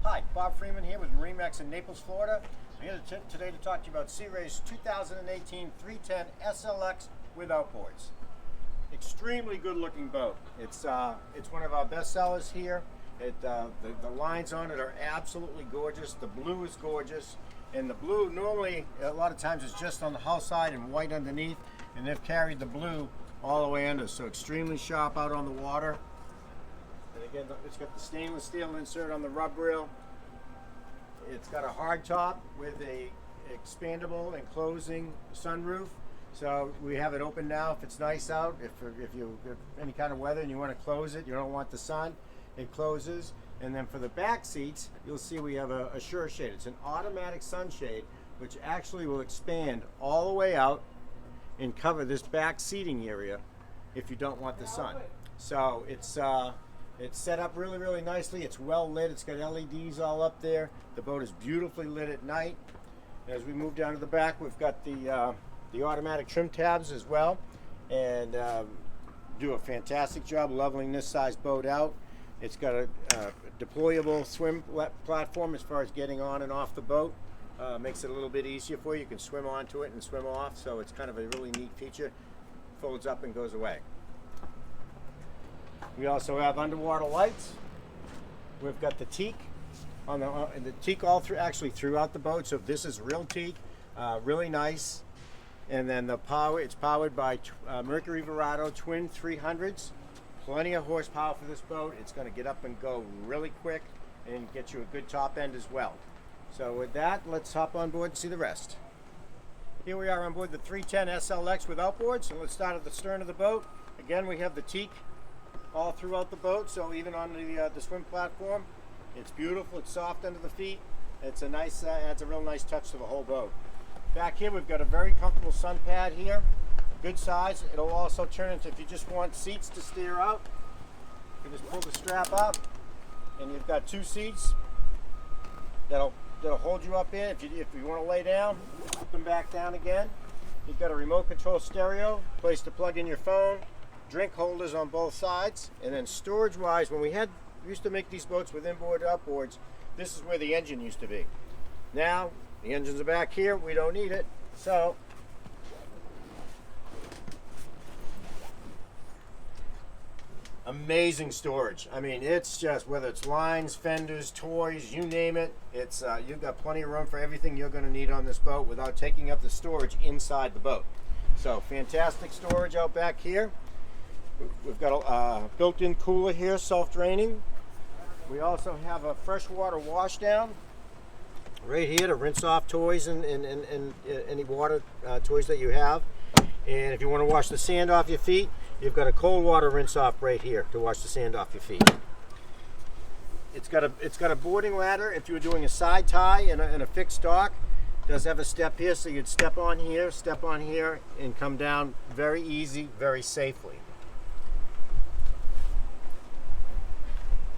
Hi, Bob Freeman here with MarineMax in Naples, Florida. I'm here today to talk to you about Sea Ray's 2018 310 SLX with Outboards. Extremely good looking boat. It's one of our best sellers here. The lines on it are absolutely gorgeous. The blue is gorgeous. And the blue normally, a lot of times, is just on the hull side and white underneath. And they've carried the blue all the way under. So extremely sharp out on the water. And again, it's got the stainless steel insert on the rub rail. It's got a hard top with a expandable and closing sunroof. So we have it open now if it's nice out. If you have any kind of weather and you want to close it, you don't want the sun, it closes. And then for the back seats, you'll see we have a sure shade. It's an automatic sunshade, which actually will expand all the way out and cover this back seating area if you don't want the sun. So it's set up really, really nicely. It's well lit. It's got LEDs all up there. The boat is beautifully lit at night. As we move down to the back, we've got the automatic trim tabs as well, and do a fantastic job leveling this size boat out. It's got a deployable swim platform as far as getting on and off the boat. Makes it a little bit easier for you. You can swim onto it and swim off, so it's kind of a really neat feature. Folds up and goes away. We also have underwater lights. We've got the teak on the teak all through, actually throughout the boat. So this is real teak, really nice. And then it's powered by Mercury Verado twin 300s. Plenty of horsepower for this boat. It's going to get up and go really quick and get you a good top end as well. So with that, let's hop on board and see the rest. Here we are on board the 310 SLX with Outboard. So let's start at the stern of the boat. Again, we have the teak all throughout the boat, so even on the swim platform, it's beautiful. It's soft under the feet. It's a nice, adds a real nice touch to the whole boat. Back here, we've got a very comfortable sun pad here, good size. It'll also turn into, if you just want seats to steer out, you can just pull the strap up, and you've got two seats that'll hold you up in. If you want to lay down, put them back down again. You've got a remote control stereo, place to plug in your phone. Drink holders on both sides, and then storage wise, when we used to make these boats with inboard outboards, this is where the engine used to be. Now the engines are back here, we don't need it. So amazing storage. I mean, it's just, whether it's lines, fenders, toys, you name it, it's you've got plenty of room for everything you're going to need on this boat without taking up the storage inside the boat. So fantastic storage out back here. We've got a built-in cooler here, self-draining. We also have a freshwater wash down right here to rinse off toys and any water toys that you have. And if you want to wash the sand off your feet, you've got a cold water rinse off right here to wash the sand off your feet. It's got a boarding ladder if you're doing a side tie and a fixed dock. It does have a step here, so you'd step on here, and come down very easy, very safely.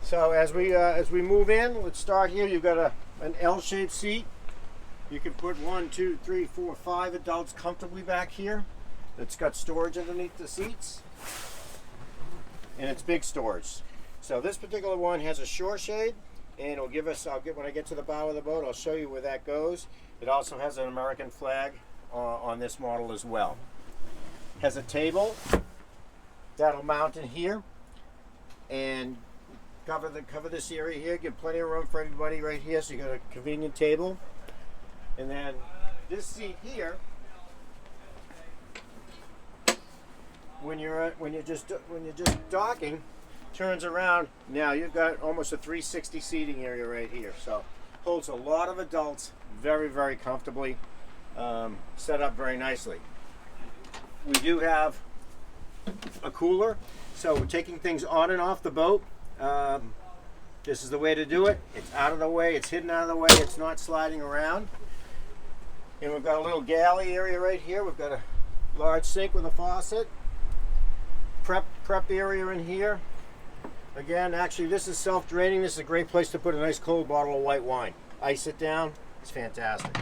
So as we move in, let's start here. You've got an L-shaped seat. You can put 1, 2, 3, 4, 5 adults comfortably back here. It's got storage underneath the seats, and it's big storage. So this particular one has a shore shade, and it'll give us. When I get to the bow of the boat, I'll show you where that goes. It also has an American flag on this model as well. Has a table that'll mount in here, and cover this area here, give plenty of room for everybody right here, so you got a convenient table. And then this seat here, when you're just docking, turns around. Now you've got almost a 360 seating area right here, so holds a lot of adults very, very comfortably, set up very nicely. We do have a cooler, so we're taking things on and off the boat. This is the way to do it. It's out of the way, it's hidden out of the way, it's not sliding around. And we've got a little galley area right here. We've got a large sink with a faucet. Prep area in here. Again, actually this is self-draining. This is a great place to put a nice cold bottle of white wine. Ice it down, it's fantastic.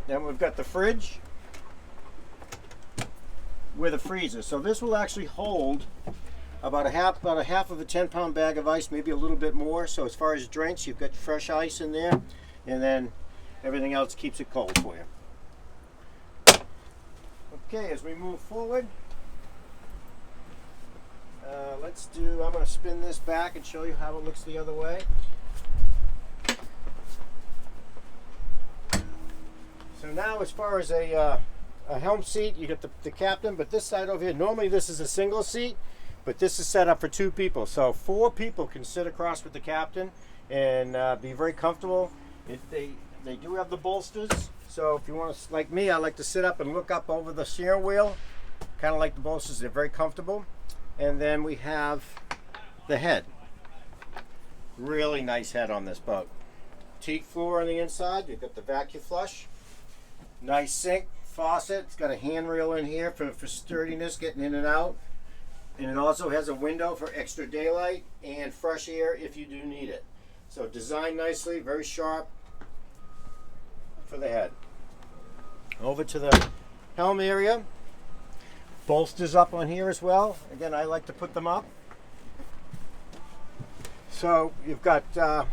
Then we've got the fridge with a freezer. So this will actually hold about a half of a 10-pound bag of ice, maybe a little bit more. So as far as drinks, you've got fresh ice in there, and then everything else keeps it cold for you. Okay, as we move forward, I'm going to spin this back and show you how it looks the other way. So now, as far as a helm seat, you get the captain, but this side over here, normally this is a single seat, but this is set up for 2 people. So 4 people can sit across with the captain and be very comfortable. They do have the bolsters, so if you want to, like me, I like to sit up and look up over the steering wheel, kind of like the bolsters. They're very comfortable. And then we have the head. Really nice head on this boat. Teak floor on the inside. You've got the vacuum flush. Nice sink, faucet. It's got a handrail in here for sturdiness, getting in and out. And it also has a window for extra daylight and fresh air if you do need it. So designed nicely, very sharp for the head. Over to the helm area. Bolsters up on here as well. Again, I like to put them up. So you've got a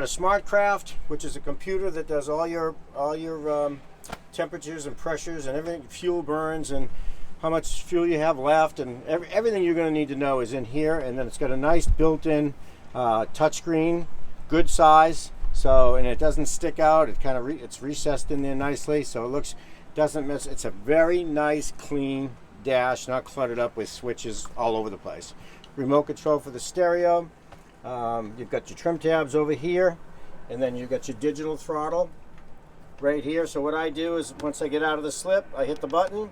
Smart Craft, which is a computer that does all your temperatures and pressures and everything, fuel burns and how much fuel you have left, and everything you're going to need to know is in here. And then it's got a nice built-in touchscreen, good size. So, and it doesn't stick out. It kind of it's recessed in there nicely, so it doesn't miss. It's a very nice, clean dash, not cluttered up with switches all over the place. Remote control for the stereo. You've got your trim tabs over here, and then you've got your digital throttle right here. So what I do is, once I get out of the slip, I hit the button.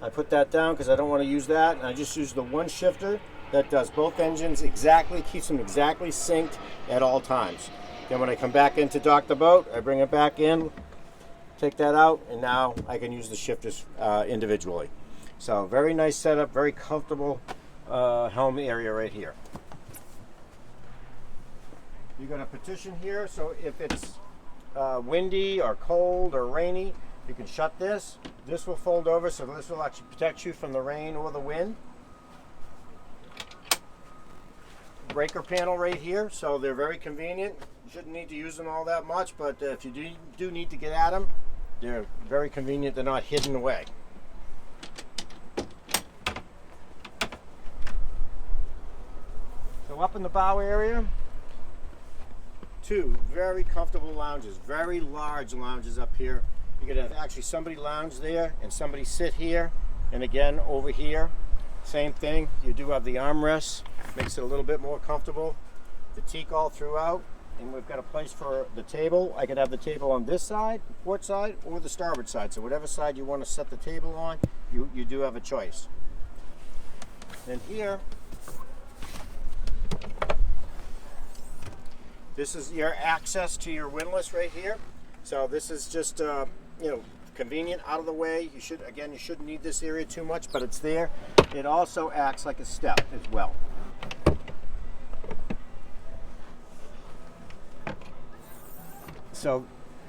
I put that down because I don't want to use that, and I just use the one shifter that does both engines exactly, keeps them exactly synced at all times. Then when I come back in to dock the boat, I bring it back in, take that out, and now I can use the shifters individually. So very nice setup, very comfortable helm area right here. You got a partition here, so if it's windy or cold or rainy, you can shut this. This will fold over, so this will actually protect you from the rain or the wind. Breaker panel right here, so they're very convenient. You shouldn't need to use them all that much, but if you do need to get at them, they're very convenient. They're not hidden away. So up in the bow area, 2 very comfortable lounges, very large lounges up here. You could have actually somebody lounge there and somebody sit here, and again over here, same thing. You do have the armrests, makes it a little bit more comfortable. The teak all throughout, and we've got a place for the table. I could have the table on this side, port side, or the starboard side. So whatever side you want to set the table on, you do have a choice. And here, this is your access to your windlass right here. So this is just convenient, out of the way. You shouldn't need this area too much, but it's there. It also acts like a step as well. So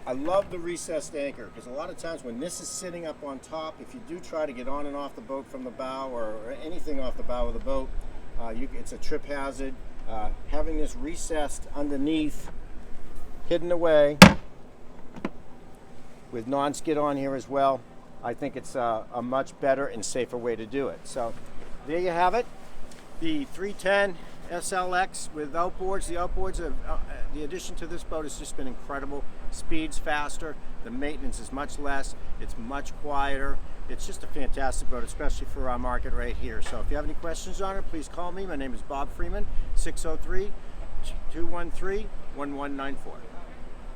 I love the recessed anchor, because a lot of times when this is sitting up on top, if you do try to get on and off the boat from the bow or anything off the bow of the boat, it's a trip hazard. Having this recessed underneath, hidden away, with non-skid on here as well, I think it's a much better and safer way to do it. So there you have it, the 310 SLX with outboards. The outboards, the addition to this boat has just been incredible. Speed's faster, the maintenance is much less, it's much quieter. It's just a fantastic boat, especially for our market right here. So if you have any questions on it, please call me. My name is Bob Freeman, 603-213-1194.